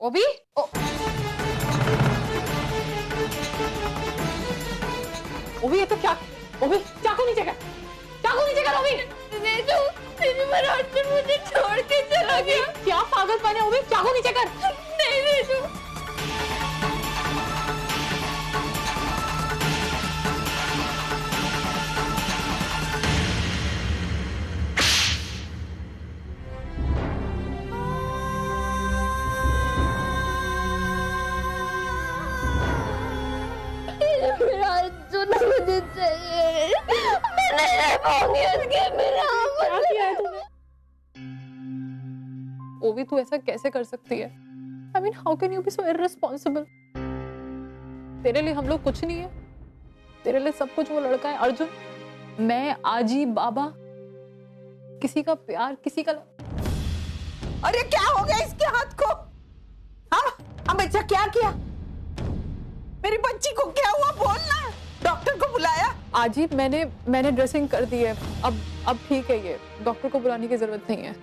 ओबी ओबी, ये तो क्या? ओबी चाकू नीचे कर, चाकू नीचे कर। ओबी अर्जुन मुझे छोड़ के चला गया। क्या पागलपन है ओबी? चाकू नीचे कर। नहीं रेजू, मेरा अर्जुन मुझे चाहिए। मैं नहीं रह पाऊंगी उसके बिना। क्या किया है तूने? ओबी तू ऐसा कैसे कर सकती है? I mean, how can you be so irresponsible? तेरे लिए हम लोग कुछ नहीं है, तेरे लिए सब कुछ वो लड़का है अर्जुन। मैं, आजी, बाबा, किसी का प्यार, किसी का। अरे क्या हो गया इसके हाथ को? हाँ बच्चा, क्या किया? मेरी बच्ची को क्या हुआ? बोलना, डॉक्टर को बुलाया? आजी मैंने ड्रेसिंग कर दी है, अब ठीक है, ये डॉक्टर को बुलाने की जरूरत नहीं है।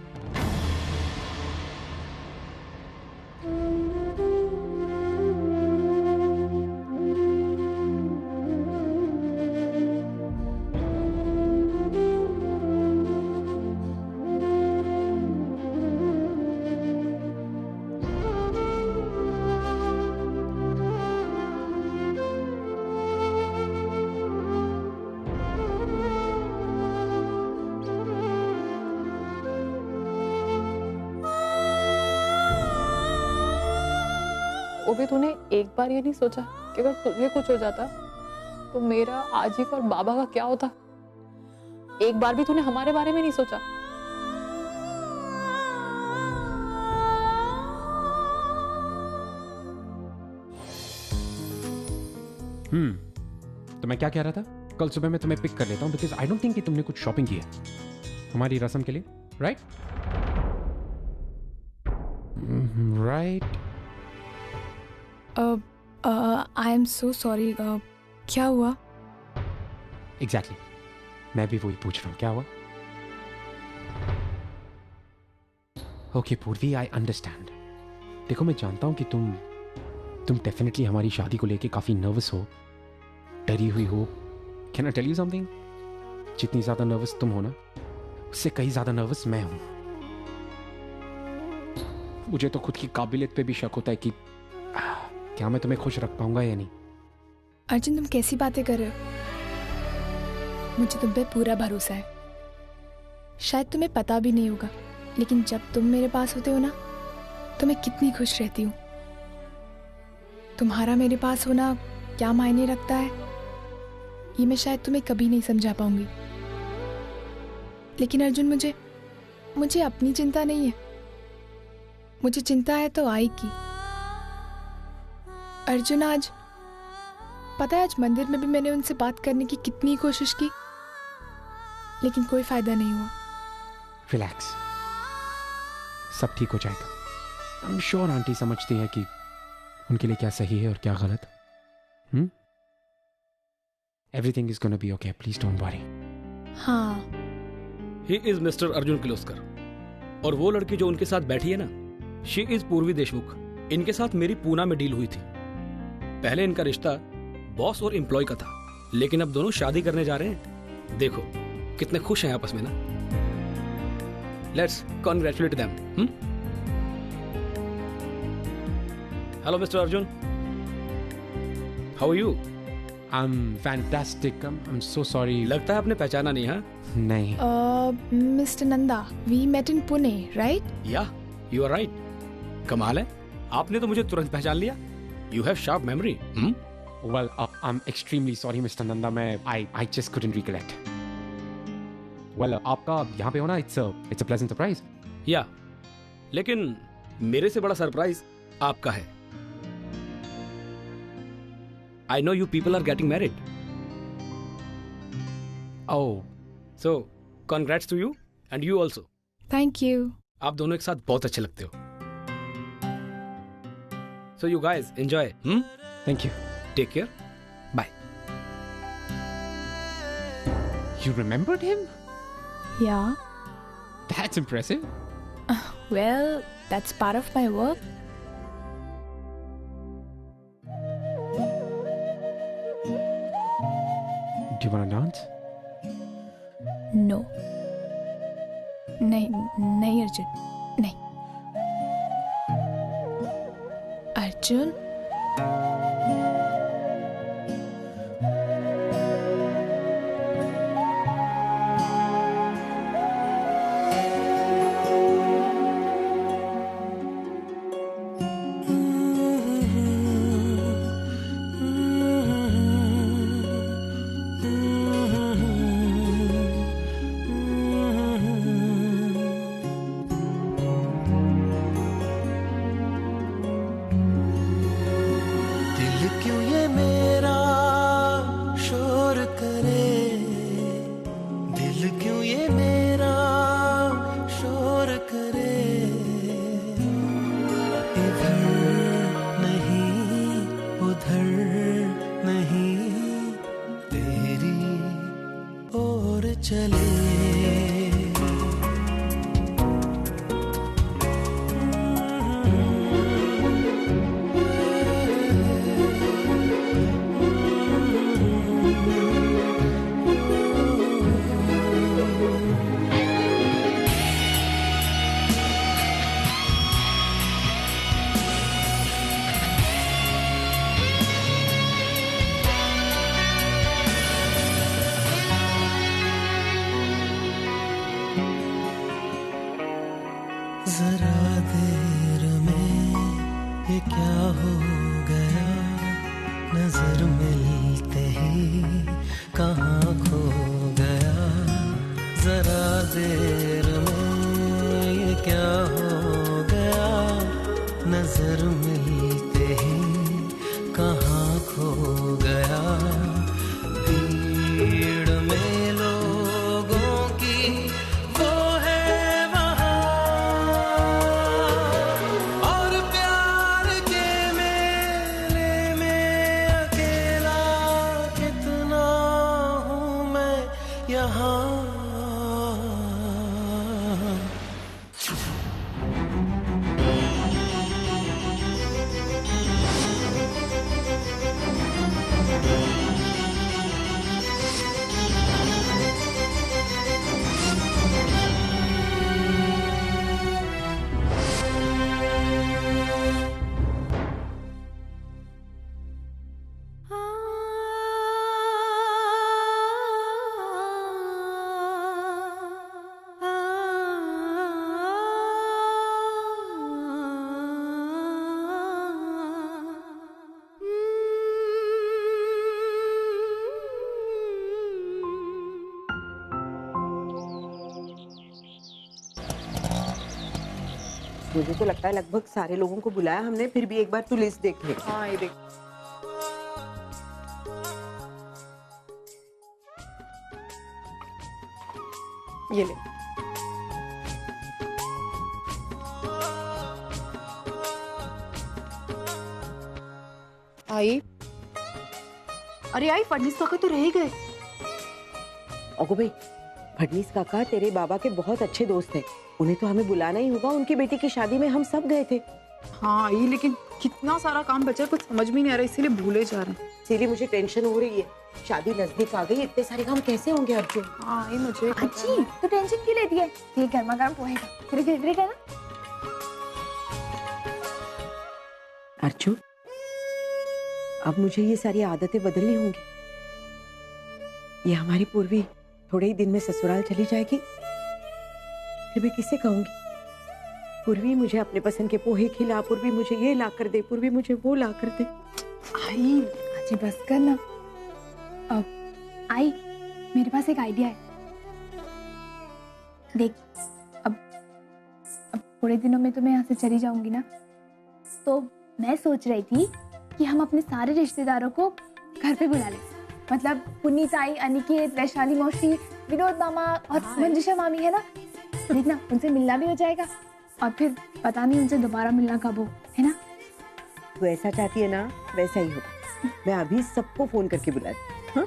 वो भी तूने एक बार ये नहीं सोचा कि अगर तुझे कुछ हो जाता तो मेरा, आजी का और बाबा का क्या होता? एक बार भी तूने हमारे बारे में नहीं सोचा? तो मैं क्या कह रहा था, कल सुबह मैं तुम्हें पिक कर लेता हूँ बिकॉज आई डोंट थिंक कि तुमने कुछ शॉपिंग की है हमारी रस्म के लिए, right? Right. I am so sorry. क्या हुआ? एग्जैक्टली, मैं भी वही पूछ रहा हूँ, क्या हुआ? ओके पूर्वी, आई अंडरस्टैंड। देखो मैं जानता हूँ कि तुम डेफिनेटली हमारी शादी को लेके काफी नर्वस हो, डरी हुई हो। Can I tell you something? जितनी ज्यादा नर्वस तुम हो ना, उससे कहीं ज्यादा नर्वस मैं हूं। मुझे तो खुद की काबिलियत पे भी शक होता है कि क्या मैं तुम्हें खुश रख पाऊंगा या नहीं। अर्जुन तुम कैसी बातें कर रहे हो? मुझे तुम पे पूरा भरोसा है। शायद तुम्हें पता भी नहीं होगा, लेकिन जब तुम मेरे पास होते हो ना, तो मैं कितनी खुश रहती हूँ। तुम्हारा मेरे पास होना क्या मायने रखता है, ये मैं शायद तुम्हें कभी नहीं समझा पाऊंगी। लेकिन अर्जुन मुझे अपनी चिंता नहीं है, मुझे चिंता है तो आई की। अर्जुन पता है आज मंदिर में भी मैंने उनसे बात करने की कितनी कोशिश की, लेकिन कोई फायदा नहीं हुआ। रिलैक्स, सब ठीक हो जाएगा। आई एम श्योर आंटी समझती हैं कि उनके लिए क्या सही है और क्या गलत। Everything is gonna be okay, please don't worry. हाँ। He is mister Arjun Kirloskar, और वो लड़की जो उनके साथ बैठी है ना, शी इज पूर्वी देशमुख। इनके साथ मेरी पूना में डील हुई थी। पहले इनका रिश्ता बॉस और एम्प्लॉय का था, लेकिन अब दोनों शादी करने जा रहे हैं। देखो कितने खुश हैं आपस में ना। Let's congratulate them. Hello mister Arjun, how are you? I am fantastic. I am so sorry. लगता है आपने पहचाना नहीं। हाँ नहीं। Mister Nanda, we met in Pune, right? Yeah you are right. कमाल है, आपने तो मुझे तुरंत पहचान लिया। You have sharp memory. Well, I'm extremely sorry, Mr. Nanda. I just couldn't recollect. Well, आपका यहाँ पे होना it's a pleasant surprise. या लेकिन मेरे से बड़ा सरप्राइज आपका है। I know you people are getting married. Oh, so congrats to you and you also. Thank you. आप दोनों एक साथ बहुत अच्छे लगते हो। So you guys enjoy. thank you. Take care. Bye. You remembered him? Yeah. That's impressive. Well, that's part of my work. नहीं अर्जुन, नहीं। अर्जुन, जरा देर में ये क्या हो गया, नजर मिलते ही कहाँ खो गया। जरा देर में ये क्या हो गया, नजर मिलते ही कहाँ खो गया। भीड़ में लोगों की वो है वहाँ, और प्यार के मेले में अकेला कितना हूँ मैं यहाँ। मुझे तो लगता है लगभग सारे लोगों को बुलाया हमने, फिर भी एक बार तू लिस्ट देख ले। हाँ ये देख, ये ले। आई, अरे आई, फडनीस काका तो रह ही गए। ओगो भाई, फडनीस काका तेरे बाबा के बहुत अच्छे दोस्त हैं, उन्हें तो हमें बुलाना ही होगा। उनकी बेटी की शादी में हम सब गए थे। हाँ आई, लेकिन कितना सारा काम बचा, कुछ समझ में नहीं आ रहा, इसीलिए भूले जा रहे हैं। इसीलिए मुझे टेंशन हो रही है, शादी नजदीक आ गई, इतने सारे काम कैसे होंगे अर्जुन? हाँ आई, मुझे अच्छी तो टेंशन क्यों लेती है? ये गर्मा गर्म पोहेगा, तेरे फेवरेट है ना। अर्जुन, अब मुझे ये सारी आदतें बदलनी होंगी। ये हमारी पूर्वी थोड़े ही दिन में ससुराल चली जाएगी, फिर मैं किसे कहूंगी? पूर्वी मुझे अपने पसंद के पोहे खिला, पूर्वी मुझे ये ला कर दे, पूर्वी मुझे वो ला कर दे। आई अच्छी बस कर ना। अब आई, मेरे पास एक आइडिया है। देख, अब थोड़े दिनों में तो मैं यहाँ से चली जाऊंगी ना, तो मैं सोच रही थी कि हम अपने सारे रिश्तेदारों को घर पे बुला लें। मतलब पुन्नी ताई, अनिकेत, वैशाली मौसी, विनोद मामा और मंजुषा मामी है ना, देखना उनसे मिलना भी हो जाएगा, और फिर पता नहीं उनसे दोबारा मिलना कब हो, है ना। तू ऐसा चाहती है ना, वैसा ही होगा। मैं अभी सबको फोन करके बुलाती हूँ। हाँ?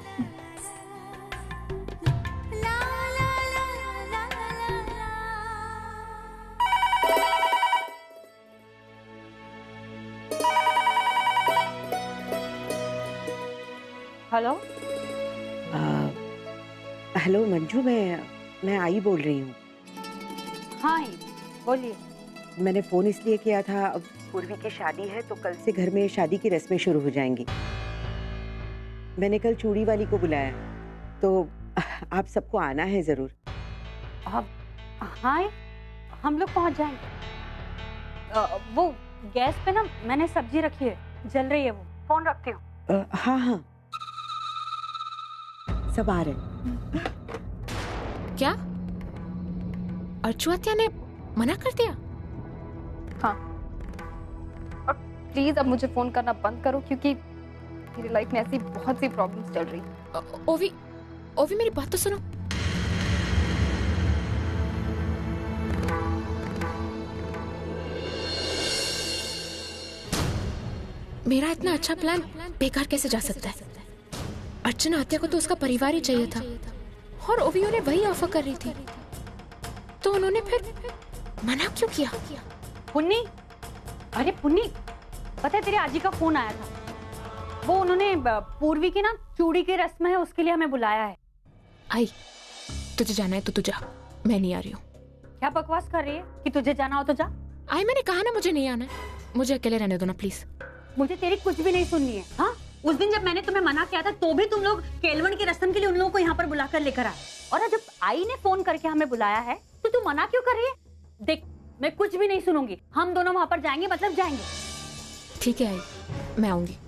हेलो, हेलो मंजू, मैं आई बोल रही हूँ। हाँ बोलिए। मैंने फोन इसलिए किया था, अब पूर्वी की शादी है तो कल से घर में शादी की रस्में शुरू हो जाएंगी। मैंने कल चूड़ी वाली को बुलाया, तो आप सबको आना है जरूर। हाँ हम लोग पहुंच जाएंगे। वो गैस पे ना मैंने सब्जी रखी है, जल रही है, वो फोन रखती हूँ। हाँ हाँ सब आ रहे हैं। क्या अर्चु आत्या ने मना कर दिया? हाँ, और प्लीज अब मुझे फोन करना बंद करो, क्योंकि मेरी लाइफ में ऐसी बहुत सी प्रॉब्लम्स चल रही हैं। ओवी मेरी बात तो सुनो। मेरा इतना अच्छा प्लान बेकार कैसे जा सकता है? अर्चना आत्या को तो उसका परिवार ही चाहिए था, और ओवी उन्हें वही ऑफर कर रही थी, तो उन्होंने फिर मना क्यों किया? पुन्नी, अरे पुन्नी, पता है तेरे आजी का फोन आया था। वो उन्होंने पूर्वी की ना चूड़ी की रस्म है, उसके लिए हमें बुलाया है। आई, तुझे जाना है तो तू जा, मैं नहीं आ रही हूँ। क्या बकवास कर रही है कि तुझे जाना हो तो जा। आई, मैंने कहा ना मुझे नहीं आना है, मुझे अकेले रहने दो ना प्लीज। मुझे तेरी कुछ भी नहीं सुननी है। हाँ, उस दिन जब मैंने तुम्हें मना किया था तो भी तुम लोग केलवन की रस्म के लिए उन लोगों को यहाँ पर बुलाकर लेकर आए, और जब आई ने फोन करके हमें बुलाया है तो तू मना क्यों कर रही है? देख, मैं कुछ भी नहीं सुनूंगी, हम दोनों वहां पर जाएंगे, मतलब जाएंगे। ठीक है आई, मैं आऊंगी।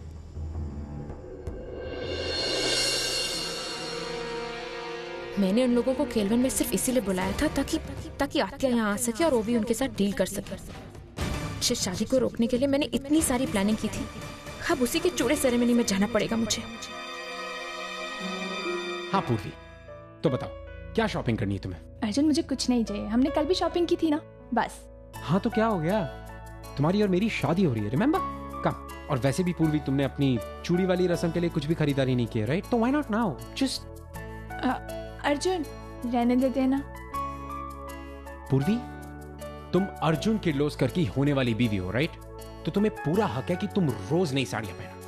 मैंने उन लोगों को केलवन में सिर्फ इसीलिए बुलाया था ताकि आत्या यहाँ आ सके और ओवी उनके साथ डील कर सके। इस शादी को रोकने के लिए मैंने इतनी सारी प्लानिंग की थी, अब उसी के चूड़े सेरेमनी में जाना पड़ेगा मुझे। हाँ पूर्वी, तो बताओ क्या शॉपिंग करनी है तुम्हें? अर्जुन, मुझे कुछ नहीं चाहिए, हमने कल भी शॉपिंग की थी ना, बस। हाँ तो क्या हो गया, तुम्हारी और मेरी शादी हो रही है, रिमेम्बर? कम। और वैसे भी पूर्वी, तुमने अपनी चूड़ी वाली रस्म के लिए कुछ भी खरीदारी नहीं की, राइट? तो why not now, just. Arjun, रहने देते ना। पूर्वी, तुम अर्जुन किर्लोस्कर की होने वाली बीवी हो, राइट? तो तुम्हें पूरा हक है कि तुम रोज नई साड़ियां पहनो।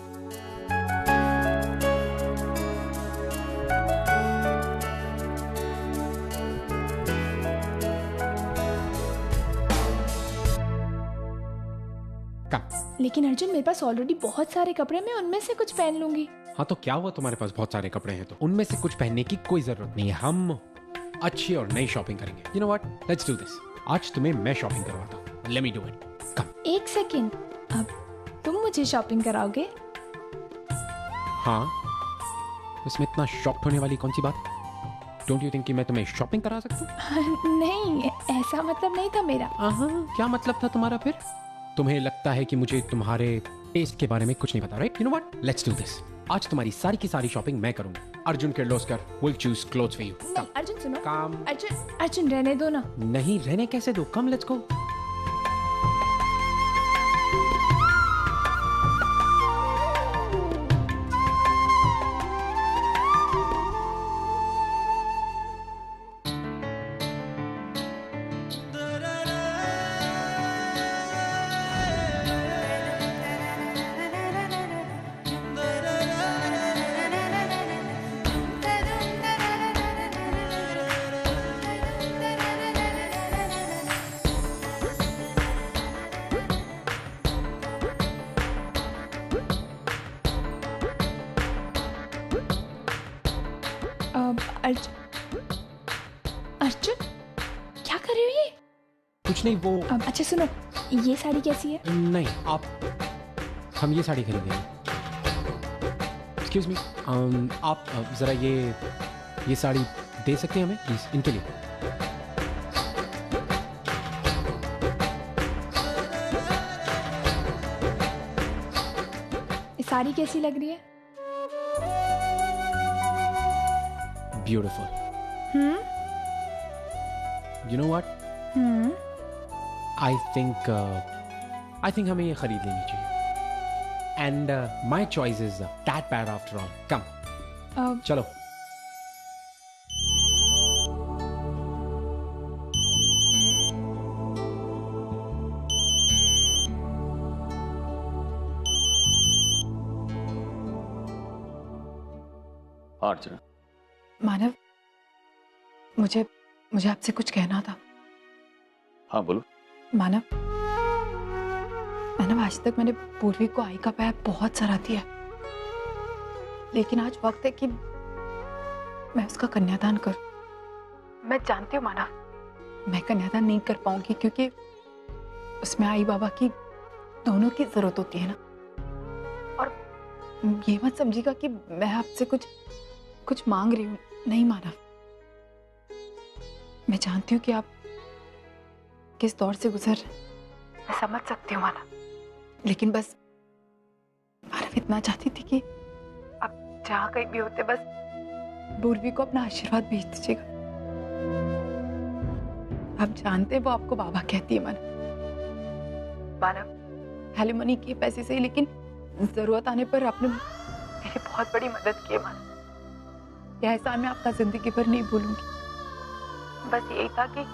लेकिन अर्जुन, मेरे पास ऑलरेडी बहुत सारे कपड़े, मैं उनमें से कुछ पहन लूंगी। हाँ तो क्या हुआ, तुम्हारे पास बहुत सारे कपड़े हैं तो उनमें से कुछ पहनने की कोई जरूरत नहीं है। हम अच्छी और नई शॉपिंग करेंगे। You know what, let's do this. आज तुम्हें मैं शॉपिंग करवाता हूँ, लेट मी डू इट। कम। एक सेकेंड, अब तुम मुझे शॉपिंग कराओगे? हाँ, इसमें इतना शॉक्ड होने वाली कौन सी बात? डोंट यू थिंक कि मैं तुम्हें शॉपिंग करा सकता हूँ? नहीं, ऐसा मतलब नहीं था मेरा। क्या मतलब था तुम्हारा फिर? तुम्हें लगता है कि मुझे तुम्हारे टेस्ट के बारे में कुछ नहीं पता, right? You know what, let's do this. आज तुम्हारी सारी की सारी शॉपिंग मैं करूंगा। Arjun Kirloskar will choose clothes for you. नहीं, अर्जुन सुनो। काम। अर्जुन रहने दो ना। नहीं, रहने कैसे दो? कम, लेट्स गो। अर्जुन, क्या कर रही हो ये? कुछ नहीं, वो अच्छा सुनो, ये साड़ी कैसी है? नहीं, हम ये साड़ी खरीदेंगे। एक्सक्यूज मी, आप जरा ये साड़ी दे सकते हैं हमें प्लीज, इनके लिए। ये साड़ी कैसी लग रही है? Beautiful. You know what? I think हमें ये खरीद लेनी चाहिए। And my choice is that bad after all. Come. चलो। अर्चना, मानव, मुझे आपसे कुछ कहना था। हाँ बोलो। मानव, आज तक मैंने पूर्वी को आई का पैर बहुत सराह दिया, लेकिन आज वक्त है कि मैं उसका कन्यादान करूं। मैं जानती हूँ मानव, मैं कन्यादान नहीं कर पाऊंगी क्योंकि उसमें आई बाबा की दोनों की जरूरत होती है ना। और ये मत समझिएगा कि मैं आपसे कुछ मांग रही हूँ, नहीं मानव। मैं जानती हूँ कि आप किस दौर से गुजर रहे हैं, मैं समझ सकती हूँ मानव, लेकिन बस मानव इतना चाहती थी कि आप जहाँ कहीं भी होते बस पूर्वी को अपना आशीर्वाद भेज दीजिएगा। आप जानते हैं वो आपको बाबा कहती है मानव, एलिमनी के पैसे से ही, लेकिन जरूरत आने पर आपने मेरी बहुत बड़ी मदद की है मानव। यह एहसान मैं आपका जिंदगी भर नहीं भूलूंगी। बस यही था कि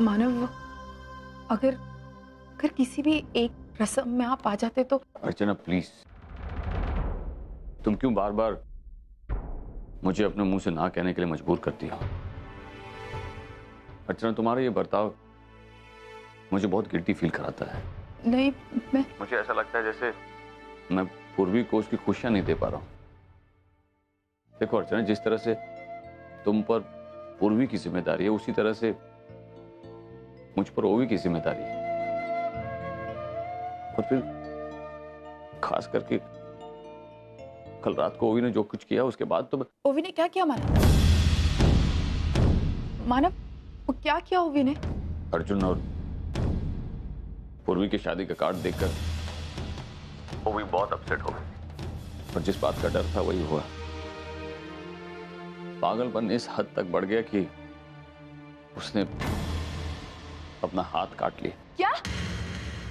मानव, अगर किसी भी एक रस्म में आप आ जाते तो। अर्चना प्लीज, तुम क्यों बार बार मुझे अपने मुंह से ना कहने के लिए मजबूर करती हो? अर्चना, तुम्हारा ये बर्ताव मुझे बहुत गिल्टी फील कराता है। नहीं, मुझे ऐसा लगता है जैसे मैं पूर्वी को उसकी खुशियां नहीं दे पा रहा हूं। देखो अर्चना, जिस तरह से तुम पर पूर्वी की जिम्मेदारी है, उसी तरह से मुझ पर ओवी की जिम्मेदारी है। और फिर खास करके कल रात को ओवी ने जो कुछ किया उसके बाद तो ओवी ने क्या किया मानव, वो क्या किया ओवी ने? अर्जुन और पूर्वी की शादी का कार्ड देखकर ओवी बहुत अपसेट हो गई और जिस बात का डर था वही हुआ। पागलपन इस हद तक बढ़ गया कि उसने अपना हाथ काट लिया। क्या?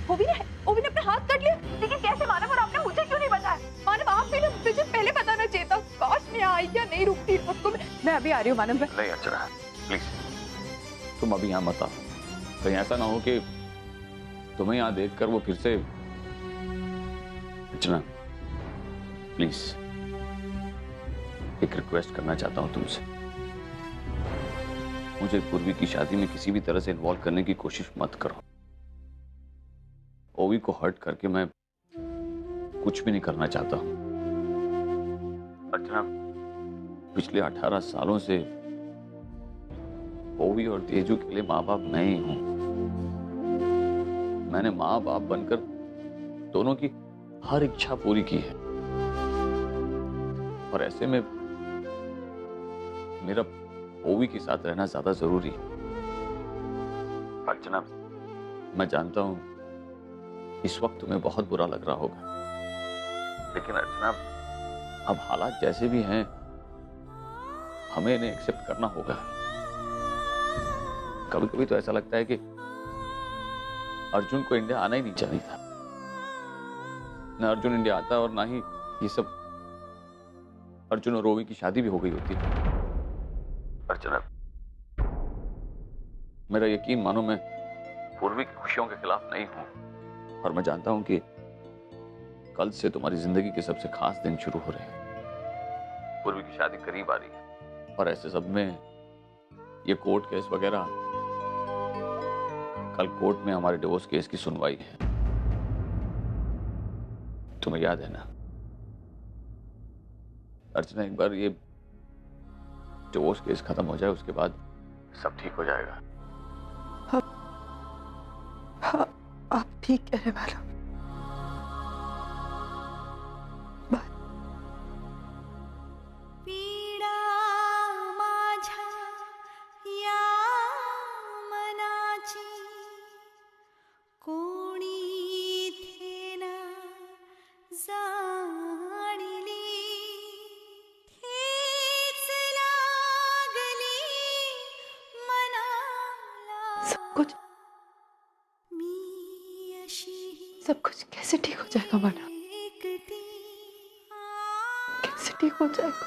ओवी ने अपना हाथ काट लिया? लेकिन कैसे मानव, और आपने मुझे क्यों नहीं बताया? मानव, आप भी मुझे पहले बताना चाहिए था। काश मैं आई या नहीं रुकती उसको। मैं अभी आ रही हूँ मानव। नहीं अर्चना प्लीज, तुम अभी यहाँ मत आओ। कहीं ऐसा ना हो कि तुम्हें यहाँ देखकर वो फिर से। अर्चना प्लीज, एक रिक्वेस्ट करना चाहता हूँ तुमसे। मुझे पूर्वी की शादी में किसी भी तरह से इन्वॉल्व करने की कोशिश मत करो। ओवी को हर्ट करके मैं कुछ भी नहीं करना चाहता हूं। अर्चना, पिछले 18 सालों से ओवी और तेजू के लिए माँ बाप मैं ही हूं। मैंने माँ बाप बनकर दोनों की हर इच्छा पूरी की है और ऐसे में मेरा ओवी के साथ रहना ज्यादा जरूरी है। अर्चना, मैं जानता हूं इस वक्त तुम्हें बहुत बुरा लग रहा होगा, लेकिन अर्चना अब हालात जैसे भी हैं हमें इन्हें एक्सेप्ट करना होगा। कभी कभी तो ऐसा लगता है कि अर्जुन को इंडिया आना ही नहीं चाहिए था। न अर्जुन इंडिया आता और ना ही ये सब अर्जुन और ओवी की शादी भी हो गई होती। अर्चना, मेरा यकीन मानो, मैं पूर्वी की खुशियों के खिलाफ नहीं हूं और मैं जानता हूं कि कल से तुम्हारी जिंदगी के सबसे खास दिन शुरू हो रहे हैं। पूर्वी की शादी करीब आ रही है और ऐसे सब में ये कोर्ट केस वगैरह, कल कोर्ट में हमारे डिवोर्स केस की सुनवाई है। तुम्हें याद है ना अर्चना, एक बार ये डिवोर्स केस खत्म हो जाए उसके बाद सब ठीक हो जाएगा। हाँ, आप ठीक कह रहे मैडम। पीडा माझ्या या मनाची कोणी थेना जाणिली, थेच लागली मनाला। सब कुछ कैसे ठीक हो जाएगा माना? कैसे ठीक हो जाएगा?